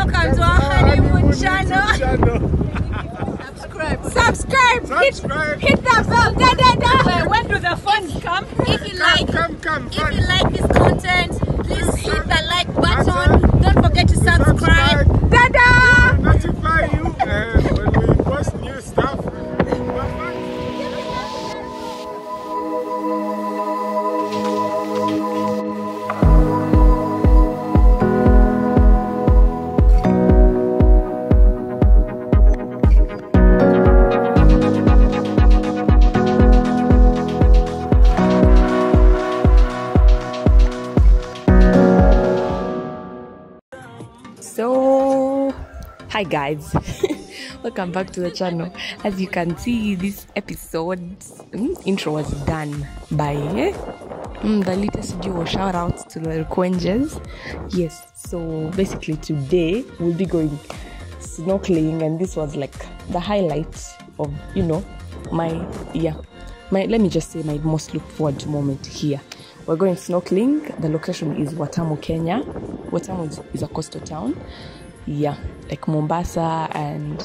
welcome to our honeymoon channel. Subscribe. Hit that bell. Da, da, da. When do the funds come? If you like this content, please hit the like button. Don't forget to subscribe. Da, da. Notify you when we post new stuff. So hi guys, welcome back to the channel. As you can see, this episode intro was done by the latest duo. Shout out to the Quenges. Yes, so basically today we'll be going snorkeling, and this was like the highlight of my let me just say my most look forward to moment here. We're going snorkeling. The location is Watamu, Kenya. Watamu is a coastal town. Yeah, like Mombasa and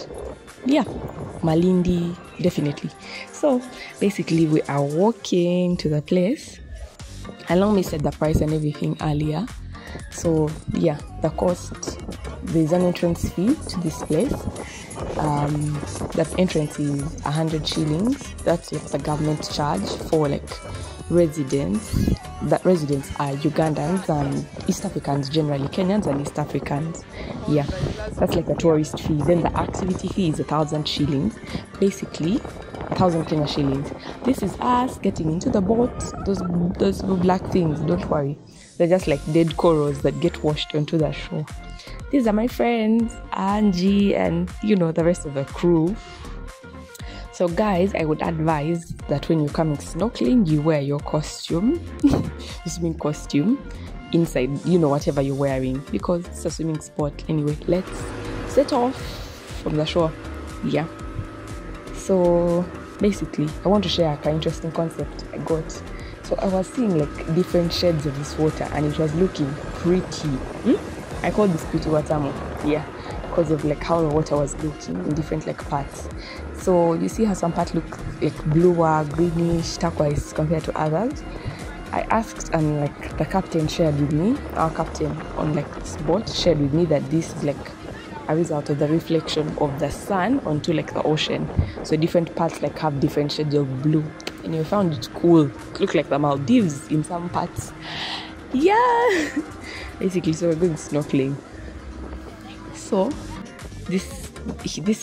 Malindi, definitely. So basically we are walking to the place. Allow me set the price and everything earlier. So yeah, the cost, there's an entrance fee to this place. That entrance is 100 shillings. That's like the government charge for like residents. That residents are Ugandans and East Africans, generally Kenyans and East Africans. Yeah, that's like a tourist fee. Then the activity fee is 1,000 shillings, basically 1,000 Kenya shillings. This is us getting into the boat. Those black things, don't worry, they're just like dead corals that get washed onto the shore. These are my friends Angie and the rest of the crew. So guys, I would advise that when you're coming snorkeling, you wear your costume, your swimming costume inside, whatever you're wearing, because it's a swimming spot. Anyway, let's set off from the shore. Yeah. So basically, I want to share an interesting concept I got. So I was seeing like different shades of this water, and it was looking pretty. I call this pretty Watamu. Yeah, because of like how the water was looking in different like parts. So you see how some parts look like bluer, greenish, turquoise compared to others. I asked, and like the captain shared with me, our captain on like this boat shared with me that this is like a result of the reflection of the sun onto like the ocean. So different parts like have different shades of blue, and you found it cool. It looked like the Maldives in some parts. Yeah. Basically, so we're going snorkeling. So this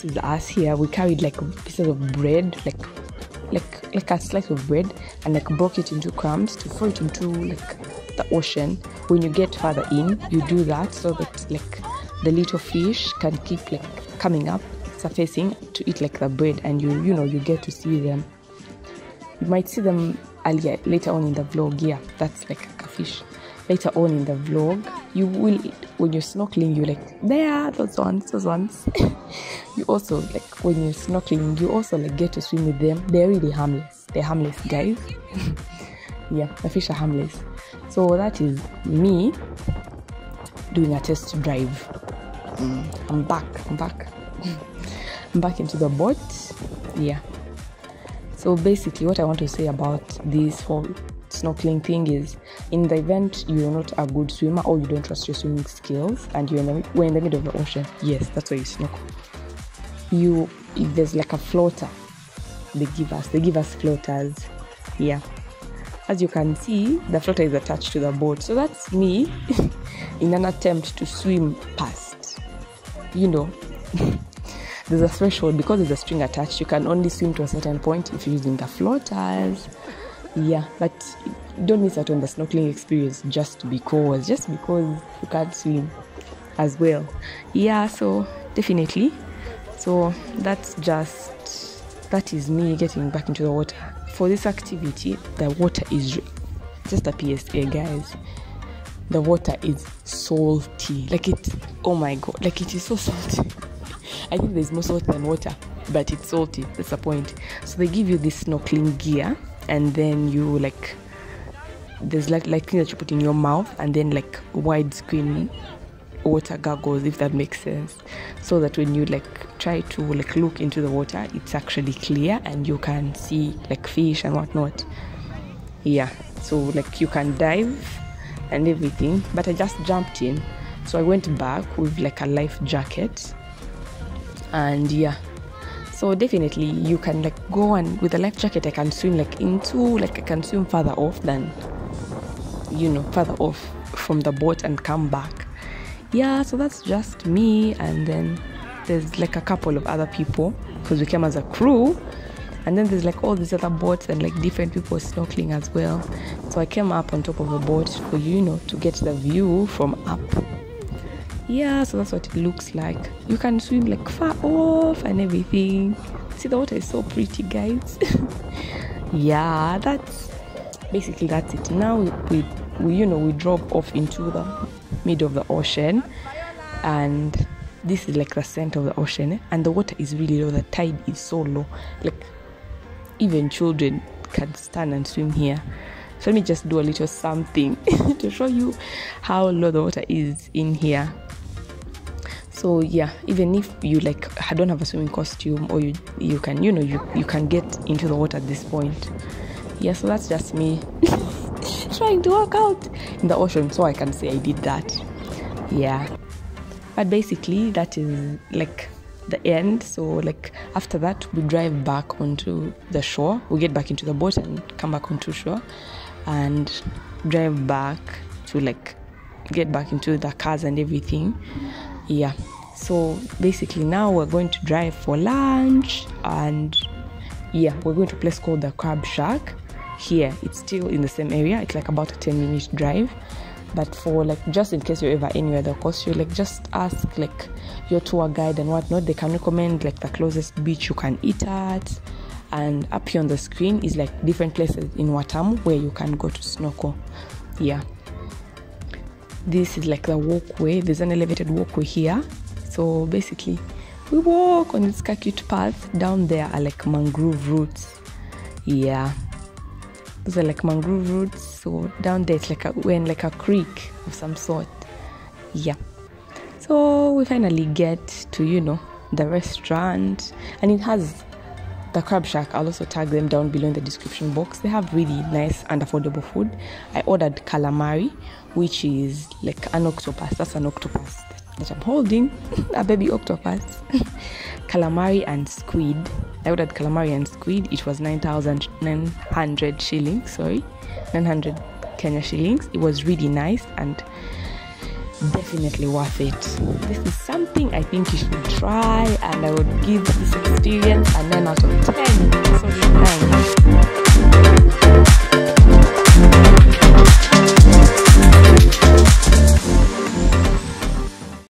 is us here. We carried like pieces of bread, like a slice of bread, and like broke it into crumbs to throw it into like the ocean. When you get further in, you do that so that like the little fish can keep like coming up, surfacing to eat like the bread, and you get to see them. You might see them later on in the vlog. Yeah, that's like a fish. Later on in the vlog, you will, when you're snorkeling, you're like, there, those ones. You also, like, when you're snorkeling, you also, like, get to swim with them. They're really harmless. They're harmless, guys. Yeah, the fish are harmless. So that is me doing a test drive. I'm back. I'm back into the boat. Yeah. So basically, what I want to say about this whole snorkeling thing is, in the event you're not a good swimmer or you don't trust your swimming skills and we're in the middle of the ocean, yes, that's why you snorkel. If there's like a floater, they give us floaters. Yeah, as you can see, the floater is attached to the boat, so that's me in an attempt to swim past. There's a threshold. Because there's a string attached, you can only swim to a certain point if you're using the floaters. Yeah, but don't miss out on the snorkeling experience just because you can't swim as well. Yeah, so definitely. So that is me getting back into the water. For this activity, the water is just a PSA, guys. The water is salty. Oh my god, like it is so salty. I think there's more salt than water, but it's salty. That's the point. So they give you this snorkeling gear, and then you there's like things that you put in your mouth, and then like widescreen water gargles, if that makes sense, so that when you like try to like look into the water, it's actually clear and you can see like fish and whatnot. Yeah, so like you can dive and everything, but I just jumped in, so I went back with like a life jacket. And yeah, so definitely you can like go, and with a life jacket I can swim like into, like I can swim further off than, you know, further off from the boat and come back. Yeah, so that's just me. And then there's like a couple of other people because we came as a crew. And then there's like all these other boats and like different people snorkeling as well. So I came up on top of a boat for, you know, to get the view from up. Yeah, so that's what it looks like. You can swim like far off and everything. See, the water is so pretty, guys. Yeah, that's it. Now we you know, we drove off into the middle of the ocean, and this is like the center of the ocean, and the water is really low. The tide is so low, like even children can stand and swim here. So let me just do a little something to show you how low the water is in here. So yeah, even if you like don't have a swimming costume, or you can, you know, you can get into the water at this point. Yeah, so that's just me trying to work out in the ocean, so I can say I did that. Yeah, but basically that is like the end. So like after that we drive back onto the shore. We get back into the boat and come back onto shore and drive back to like get back into the cars and everything. Yeah, so basically now we're going to drive for lunch, and yeah, we're going to a place called the Crab Shack. Here it's still in the same area. It's like about a 10-minute drive, but for like, just in case you're ever anywhere, of course, you like just ask like your tour guide and whatnot. They can recommend like the closest beach you can eat at, and up here on the screen is like different places in Watamu where you can go to snorkel. Yeah, this is like the walkway. There's an elevated walkway here, so basically we walk on this cute path. Down there are like mangrove roots. Yeah, those are like mangrove roots. So down there it's like we're in like a creek of some sort. Yeah, so we finally get to, you know, the restaurant, and it has the Crab Shack. I'll also tag them down below in the description box. They have really nice and affordable food. I ordered calamari, which is like an octopus. That's an octopus that I'm holding, a baby octopus. Calamari and squid. I ordered calamari and squid. It was 9,900 shillings. Sorry, 900 Kenya shillings. It was really nice and definitely worth it. This is something I think you should try, and I would give this experience a 9 out of 10.